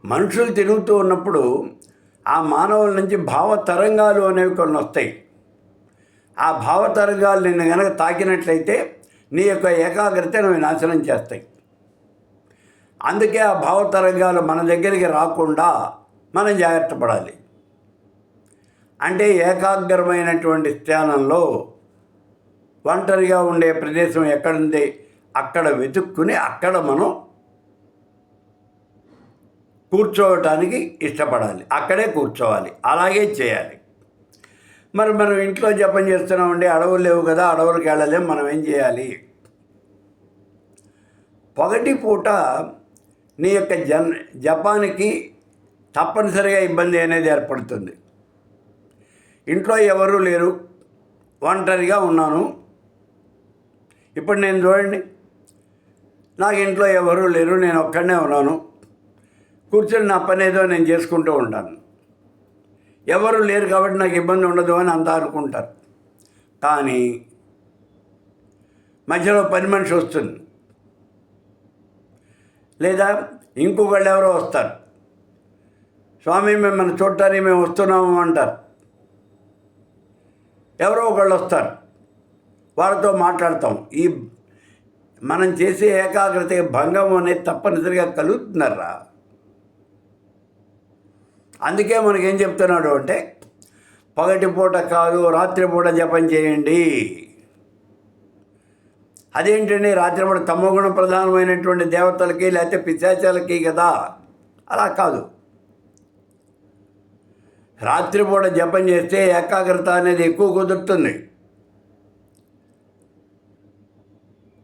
మనుషులు తిరుగుతూ ఉన్నప్పుడు ఆ మానవుల నుంచి భావ తరంగాలు అనేవి కొన్ని వస్తాయి. ఆ భావ తరంగాలు నిన్ను కనుక తాకినట్లయితే నీ యొక్క ఏకాగ్రతను నాశనం చేస్తాయి. అందుకే ఆ భావ తరంగాలు మన దగ్గరికి రాకుండా మనం జాగ్రత్త పడాలి. అంటే ఏకాగ్రమైనటువంటి స్థానంలో ఒంటరిగా ఉండే ప్రదేశం ఎక్కడుంది అక్కడ వెతుక్కుని అక్కడ మనం కూర్చోవటానికి ఇష్టపడాలి, అక్కడే కూర్చోవాలి, అలాగే చేయాలి. మరి మనం ఇంట్లో జపం చేస్తున్నామండి, అడవులు లేవు కదా, అడవులకు వెళ్ళలేం, మనం ఏం చేయాలి? పగటి పూట నీ యొక్క జపానికి తప్పనిసరిగా ఇబ్బంది అనేది ఏర్పడుతుంది. ఇంట్లో ఎవరూ లేరు, ఒంటరిగా ఉన్నాను. ఇప్పుడు నేను చూడండి, నాకు ఇంట్లో ఎవరూ లేరు, నేను ఒక్కడనే ఉన్నాను. కూర్చొని నా పని ఏదో నేను చేసుకుంటూ ఉంటాను. ఎవరు లేరు కాబట్టి నాకు ఇబ్బంది ఉండదు అని అంతా అనుకుంటారు. కానీ మధ్యలో పని మనిషి వస్తుంది, లేదా ఇంకొకళ్ళు ఎవరో వస్తారు. స్వామి మిమ్మల్ని చూడటానికి మేము వస్తున్నాము అంటారు. ఎవరో ఒకళ్ళు వస్తారు, వాళ్ళతో మాట్లాడతాం. ఈ మనం చేసే ఏకాగ్రత భంగం అనేది తప్పనిసరిగా కలుగుతున్నారా? అందుకే మనకేం చెప్తున్నాడు అంటే పగటిపూట కాదు రాత్రిపూట జపం చేయండి. అదేంటండి, రాత్రిపూట తమోగుణ ప్రధానమైనటువంటి దేవతలకి లేకపోతే పిశాచాలకి కదా? అలా కాదు. రాత్రిపూట జపం చేస్తే ఏకాగ్రత అనేది ఎక్కువ కుదురుతుంది.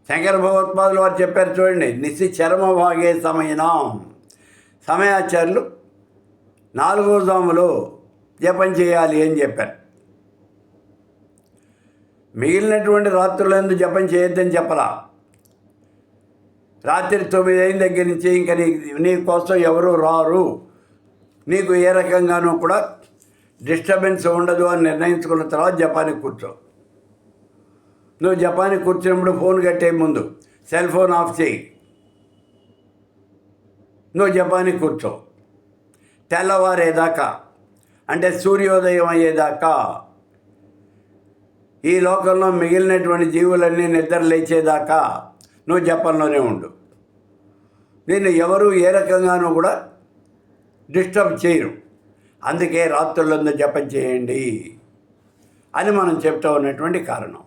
శంకర భగవత్పాదులు వారు చెప్పారు చూడండి, నిశి చరమ భాగే సమయనం. సమయాచార్యులు 4వ జాములో జపం చేయాలి అని చెప్పారు. మిగిలినటువంటి రాత్రులందు జపం చేయొద్దని చెప్పలా. రాత్రి 9 అయిన దగ్గర నుంచి ఇంకా నీ కోసం ఎవరు రారు, నీకు ఏ రకంగానూ కూడా డిస్టర్బెన్స్ ఉండదు అని నిర్ణయించుకున్న తర్వాత జపానికి కూర్చో. నువ్వు జపానికి కూర్చున్నప్పుడు ఫోన్ కట్టే ముందు సెల్ ఫోన్ ఆఫ్ చేయి. నువ్వు జపానికి కూర్చో. తెల్లవారేదాకా అంటే సూర్యోదయం అయ్యేదాకా ఈ లోకంలో మిగిలినటువంటి జీవులన్నీ నిద్ర లేచేదాకా నువ్వు జపంలోనే ఉండు. నిన్ను ఎవరు ఏ రకంగానూ కూడా డిస్టర్బ్ చేయరు. అందుకే రాత్రులందు జపం చేయండి అని మనం చెప్తా ఉన్నటువంటి కారణం.